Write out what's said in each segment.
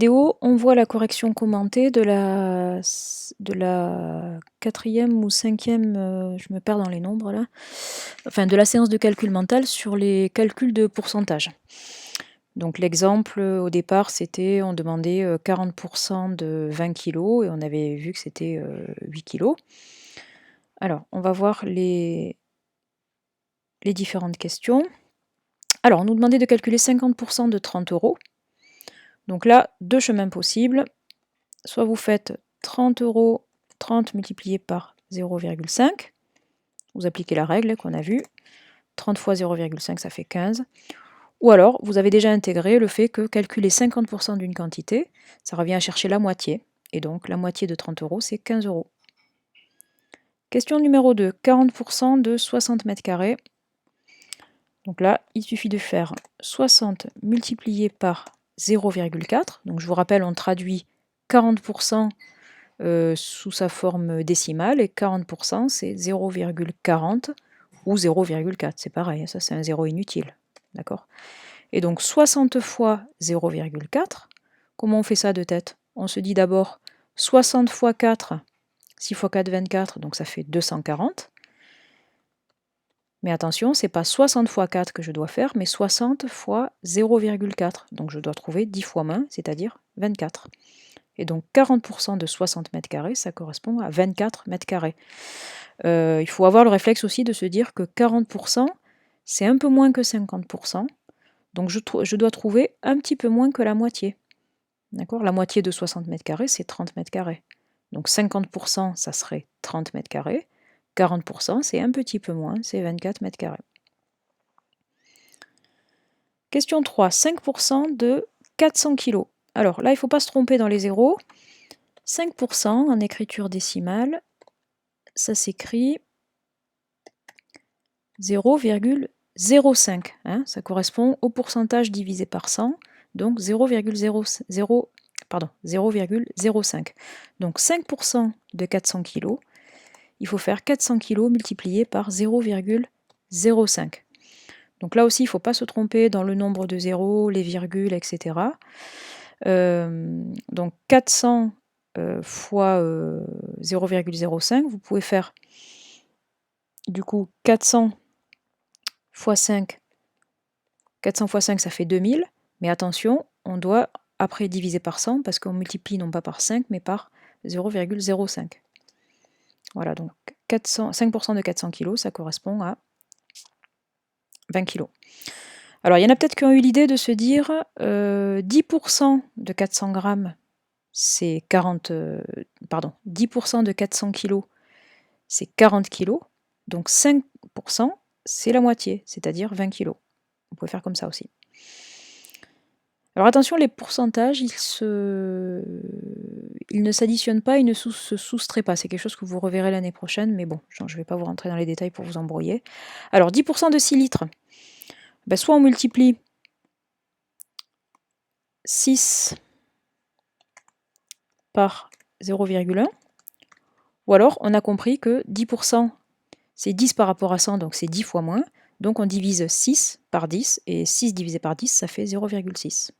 Vidéo, on voit la correction commentée de la 4e ou 5e, je me perds dans les nombres là, enfin de la séance de calcul mental sur les calculs de pourcentage. Donc l'exemple au départ c'était, on demandait 40% de 20 kg et on avait vu que c'était 8 kg. Alors on va voir les différentes questions. Alors on nous demandait de calculer 50% de 30 €. Donc là, deux chemins possibles. Soit vous faites 30 €, 30 multiplié par 0,5. Vous appliquez la règle qu'on a vue. 30 fois 0,5, ça fait 15. Ou alors, vous avez déjà intégré le fait que calculer 50% d'une quantité, ça revient à chercher la moitié. Et donc, la moitié de 30 €, c'est 15 €. Question numéro 2, 40% de 60 mètres carrés. Donc là, il suffit de faire 60 multiplié par 0,4. Donc je vous rappelle, on traduit 40% sous sa forme décimale, et 40% c'est 0,40 ou 0,4, c'est pareil, ça c'est un zéro inutile, d'accord? Et donc 60 fois 0,4, comment on fait ça de tête? On se dit d'abord 60 fois 4, 6 fois 4, 24, donc ça fait 240. Mais attention, c'est pas 60 fois 4 que je dois faire, mais 60 fois 0,4, donc je dois trouver 10 fois moins, c'est-à-dire 24. Et donc 40% de 60 mètres carrés, ça correspond à 24 mètres carrés. Il faut avoir le réflexe aussi de se dire que 40%, c'est un peu moins que 50%. Donc je dois trouver un petit peu moins que la moitié. D'accord? La moitié de 60 mètres carrés, c'est 30 mètres carrés. Donc 50%, ça serait 30 mètres carrés. 40%, c'est un petit peu moins, c'est 24 mètres carrés. Question 3, 5% de 400 kg. Alors là, il ne faut pas se tromper dans les zéros. 5% en écriture décimale, ça s'écrit 0,05. Hein, ça correspond au pourcentage divisé par 100, donc 0,05. Donc 5% de 400 kg, il faut faire 400 kg multiplié par 0,05. Donc là aussi, il ne faut pas se tromper dans le nombre de zéros, les virgules, etc. Donc 400 fois 0,05, vous pouvez faire du coup 400 fois 5. 400 fois 5, ça fait 2000. Mais attention, on doit après diviser par 100 parce qu'on multiplie non pas par 5, mais par 0,05. Voilà, donc 5% de 400 kg, ça correspond à 20 kg. Alors, il y en a peut-être qui ont eu l'idée de se dire 10% de 400 grammes, c'est 40... pardon, 10% de 400 kg, c'est 40 kg. Donc 5%, c'est la moitié, c'est-à-dire 20 kg. Vous pouvez faire comme ça aussi. Alors attention, les pourcentages, ils ne s'additionnent pas, ils ne se soustraient pas. C'est quelque chose que vous reverrez l'année prochaine, mais bon, je ne vais pas vous rentrer dans les détails pour vous embrouiller. Alors 10% de 6 litres, ben, soit on multiplie 6 par 0,1, ou alors on a compris que 10% c'est 10 par rapport à 100, donc c'est 10 fois moins. Donc on divise 6 par 10, et 6 divisé par 10, ça fait 0,6.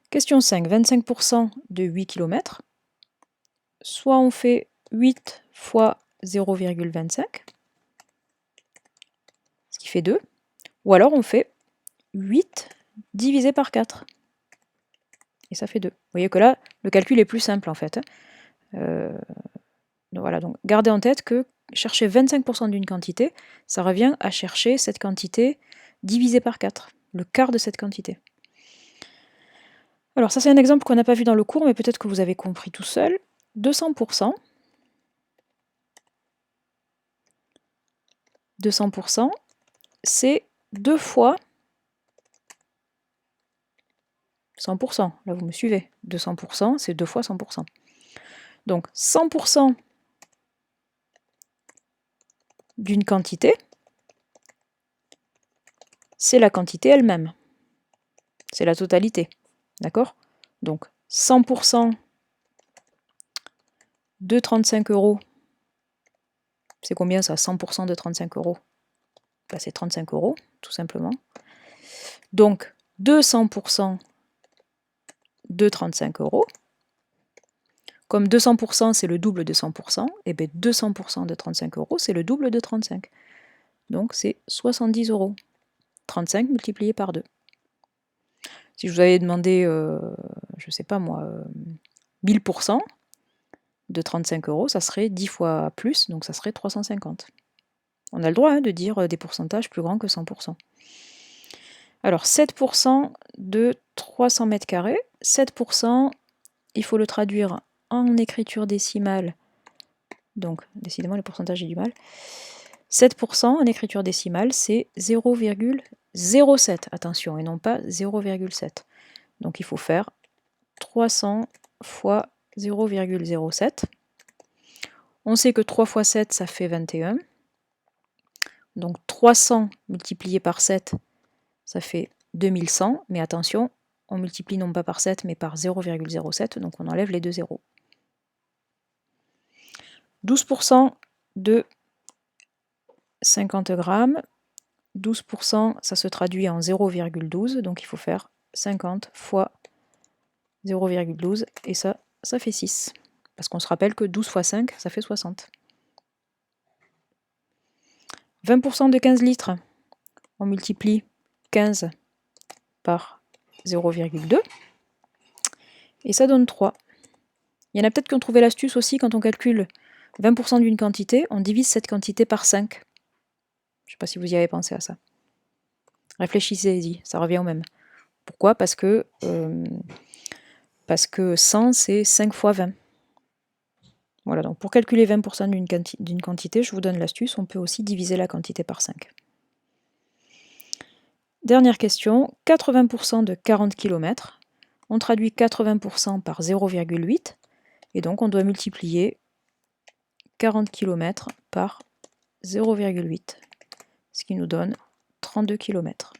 Question 5, 25% de 8 km. Soit on fait 8 fois 0,25, ce qui fait 2, ou alors on fait 8 divisé par 4, et ça fait 2. Vous voyez que là, le calcul est plus simple en fait. Donc voilà, donc gardez en tête que chercher 25% d'une quantité, ça revient à chercher cette quantité divisée par 4, le quart de cette quantité. Alors ça c'est un exemple qu'on n'a pas vu dans le cours, mais peut-être que vous avez compris tout seul. 200%. 200%, c'est 2 fois 100%. Là, vous me suivez. 200%, c'est 2 fois 100%. Donc, 100% d'une quantité, c'est la quantité elle-même. C'est la totalité. D'accord? Donc, 100% de 35 €, c'est combien ça? 100% de 35 €? Ben, c'est 35 €, tout simplement. Donc, 200%, de 35 €. Comme 200% c'est le double de 100%, et bien 200% de 35 €, c'est le double de 35. Donc c'est 70 €. 35 multiplié par 2. Si je vous avais demandé, je ne sais pas moi, 1000% de 35 €, ça serait 10 fois plus, donc ça serait 350. On a le droit de dire des pourcentages plus grands que 100%. Alors 7% de 300 mètres carrés. 7%, il faut le traduire en écriture décimale. Donc, décidément, les pourcentages, j'ai du mal. 7% en écriture décimale, c'est 0,07. Attention, et non pas 0,7. Donc, il faut faire 300 fois 0,07. On sait que 3 fois 7, ça fait 21. Donc, 300 multiplié par 7, ça fait 2100. Mais attention, on multiplie non pas par 7, mais par 0,07. Donc, on enlève les deux zéros. 12% de 50 grammes. 12%, ça se traduit en 0,12. Donc, il faut faire 50 fois 0,12. Et ça fait 6. Parce qu'on se rappelle que 12 fois 5, ça fait 60. 20% de 15 litres. On multiplie 15 par 0,2. Et ça donne 3. Il y en a peut-être qui ont trouvé l'astuce aussi, quand on calcule 20% d'une quantité, on divise cette quantité par 5. Je ne sais pas si vous y avez pensé à ça. Réfléchissez-y, ça revient au même. Pourquoi ? Parce que 100, c'est 5 fois 20. Voilà, donc pour calculer 20% d'une quantité, je vous donne l'astuce, on peut aussi diviser la quantité par 5. Dernière question, 80% de 40 km. On traduit 80% par 0,8, et donc on doit multiplier 40 km par 0,8, ce qui nous donne 32 km.